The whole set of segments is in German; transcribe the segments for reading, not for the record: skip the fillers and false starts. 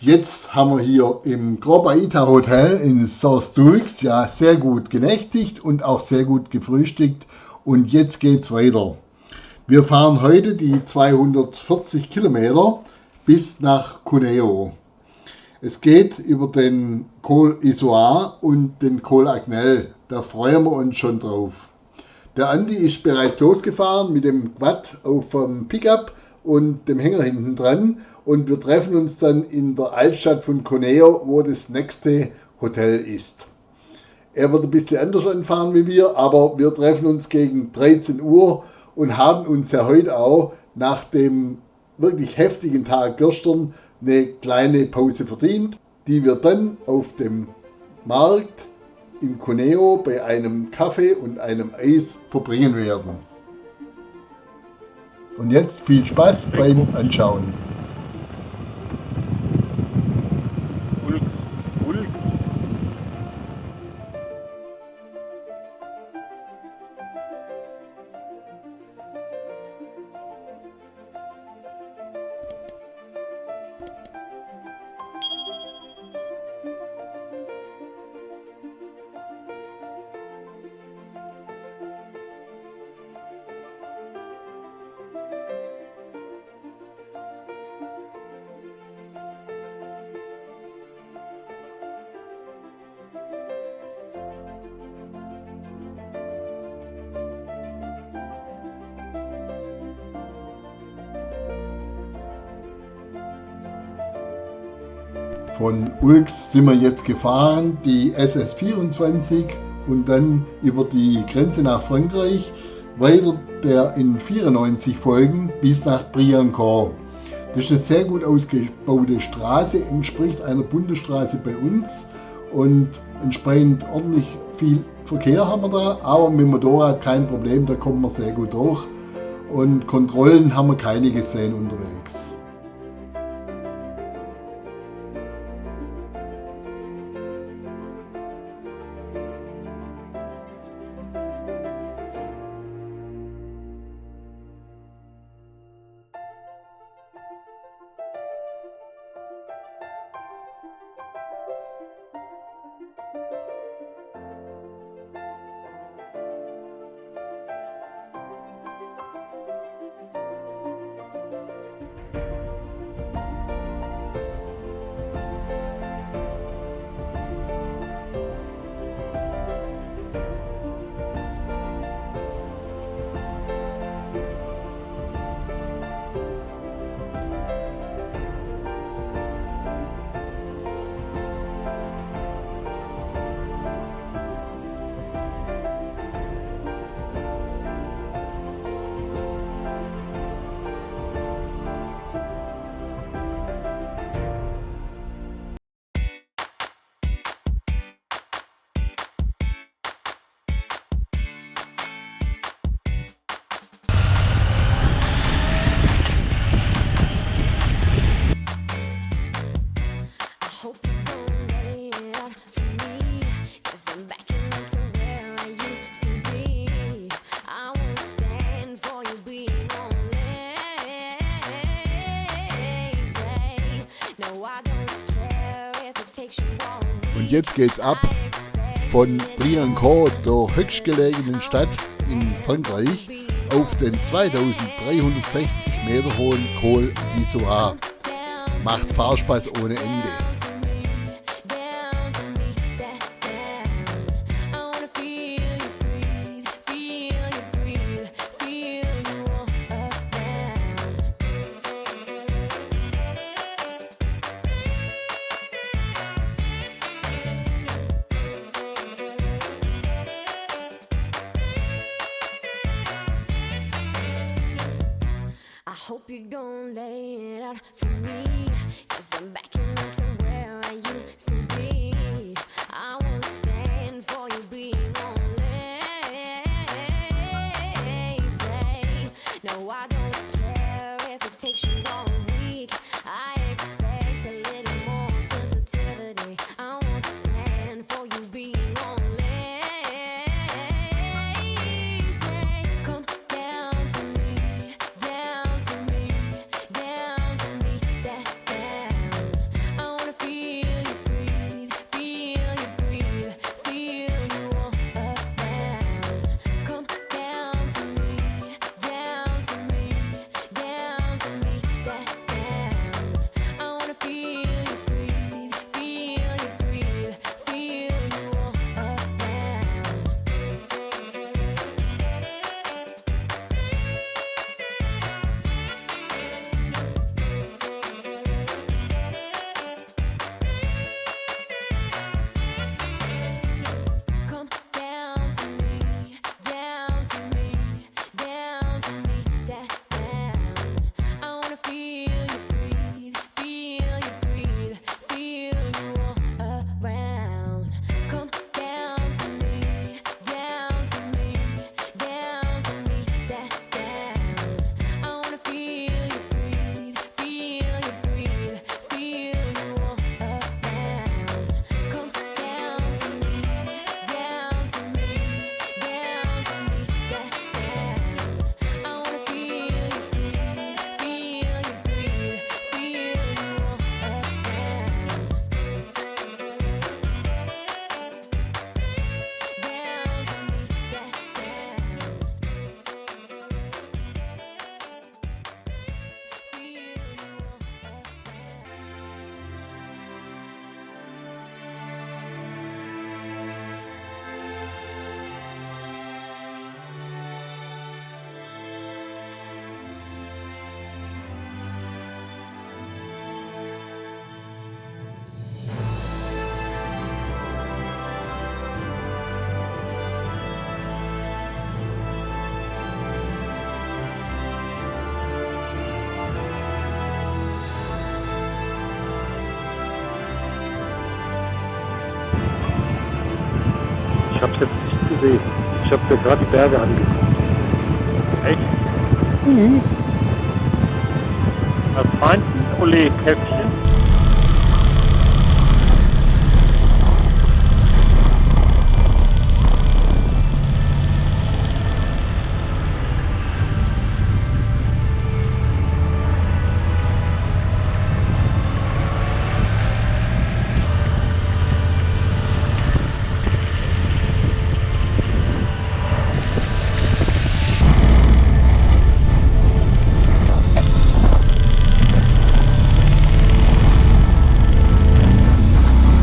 Jetzt haben wir hier im Grobaita Hotel in Soestdulks ja sehr gut genächtigt und auch sehr gut gefrühstückt und jetzt geht's weiter. Wir fahren heute die 240 Kilometer bis nach Cuneo. Es geht über den Col Isoar und den Col Agnel, da freuen wir uns schon drauf. Der Andi ist bereits losgefahren mit dem Quad auf dem Pickup und dem Hänger hinten dran und wir treffen uns dann in der Altstadt von Cuneo, wo das nächste Hotel ist. Er wird ein bisschen anders anfahren wie wir, aber wir treffen uns gegen 13 Uhr und haben uns ja heute auch nach dem wirklich heftigen Tag gestern eine kleine Pause verdient, die wir dann auf dem Markt in Cuneo bei einem Kaffee und einem Eis verbringen werden. Und jetzt viel Spaß beim Anschauen. Von Ulks sind wir jetzt gefahren, die SS24 und dann über die Grenze nach Frankreich, weiter der in 94 Folgen bis nach Briançon. Das ist eine sehr gut ausgebaute Straße, entspricht einer Bundesstraße bei uns und entsprechend ordentlich viel Verkehr haben wir da, aber mit dem Motorrad kein Problem, da kommen wir sehr gut durch und Kontrollen haben wir keine gesehen unterwegs. Und jetzt geht's ab von Briançon, der höchstgelegenen Stadt in Frankreich, auf den 2360 Meter hohen Col d'Isoar. Macht Fahrspaß ohne Ende. I hope you're gonna lay it out for me, 'cause I'm backing up to where I used to be. I won't stand for you being on lazy. No, I don't care if it takes you all week. I expect a little more sensitivity. I won't stand for you being on lazy. Come down to me, down to me, down to me. That Ich hab's jetzt nicht gesehen. Ich hab mir gerade die Berge angeguckt. Echt? Mhm. Was meinst du, Ole Käppchen?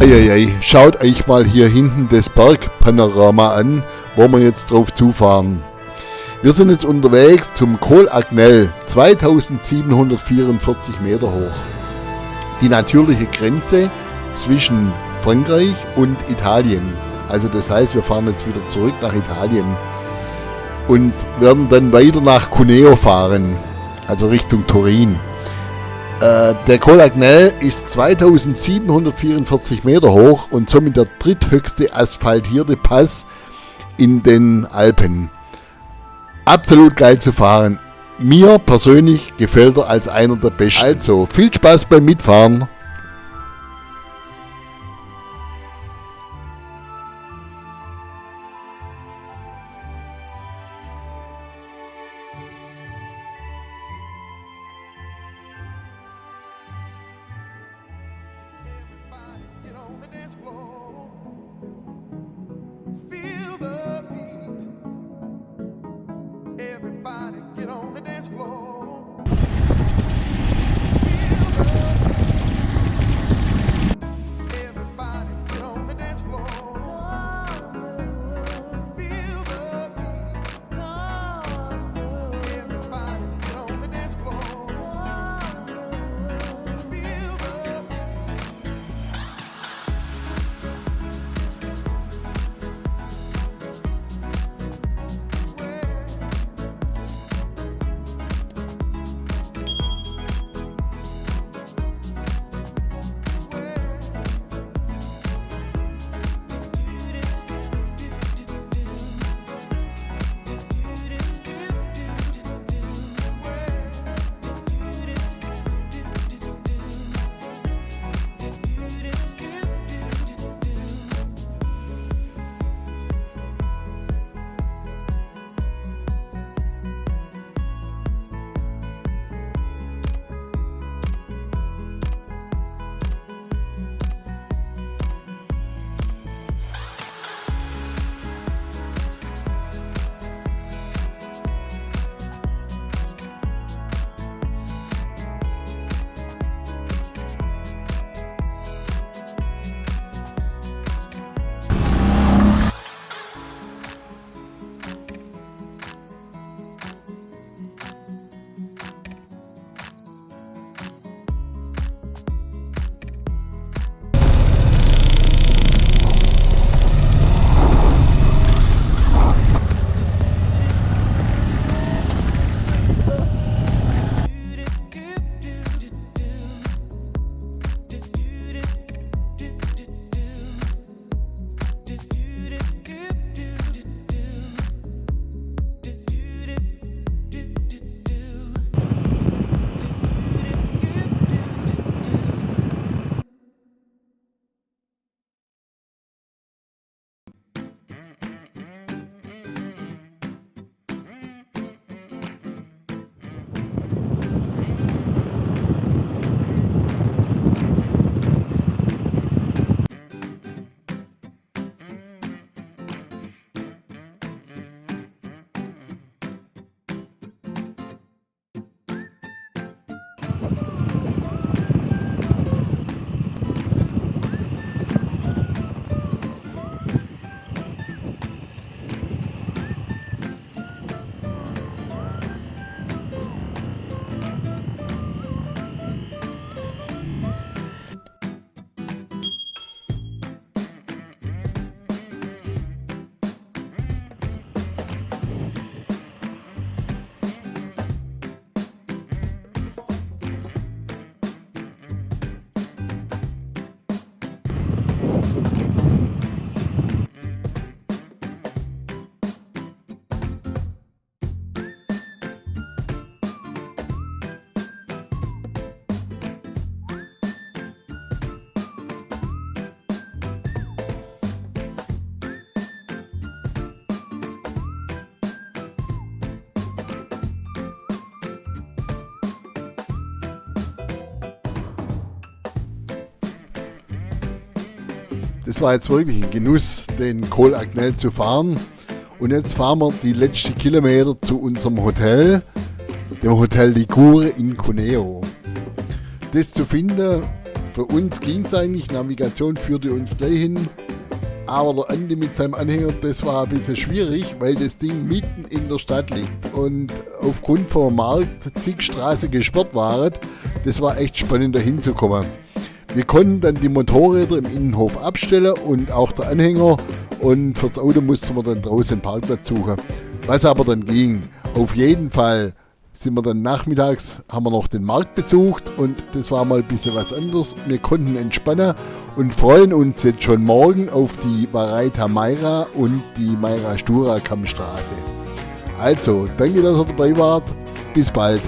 Eieiei, schaut euch mal hier hinten das Bergpanorama an, wo wir jetzt drauf zufahren. Wir sind jetzt unterwegs zum Col Agnel, 2744 Meter hoch. Die natürliche Grenze zwischen Frankreich und Italien. Also das heißt, wir fahren jetzt wieder zurück nach Italien und werden dann weiter nach Cuneo fahren, also Richtung Turin. Der Col Agnel ist 2744 Meter hoch und somit der dritthöchste asphaltierte Pass in den Alpen. Absolut geil zu fahren. Mir persönlich gefällt er als einer der besten. Also, viel Spaß beim Mitfahren. Get on the dance floor. Feel the beat. Everybody get on the dance floor. Feel the beat. Everybody get on the dance floor. Feel the beat. Everybody get on the dance floor. Feel the beat. Das war jetzt wirklich ein Genuss, den Col Agnel zu fahren. Und jetzt fahren wir die letzten Kilometer zu unserem Hotel, dem Hotel Ligure in Cuneo. Das zu finden, für uns ging es eigentlich, Navigation führte uns gleich hin. Aber der Andi mit seinem Anhänger, das war ein bisschen schwierig, weil das Ding mitten in der Stadt liegt. Und aufgrund vom Markt zig Straßen gesperrt waren, das war echt spannend da hinzukommen. Wir konnten dann die Motorräder im Innenhof abstellen und auch der Anhänger. Und fürs Auto mussten wir dann draußen einen Parkplatz suchen. Was aber dann ging. Auf jeden Fall sind wir dann nachmittags, haben wir noch den Markt besucht und das war mal ein bisschen was anderes. Wir konnten entspannen und freuen uns jetzt schon morgen auf die Varaita Maira und die Maira Stura Kammstraße. Also, danke, dass ihr dabei wart. Bis bald.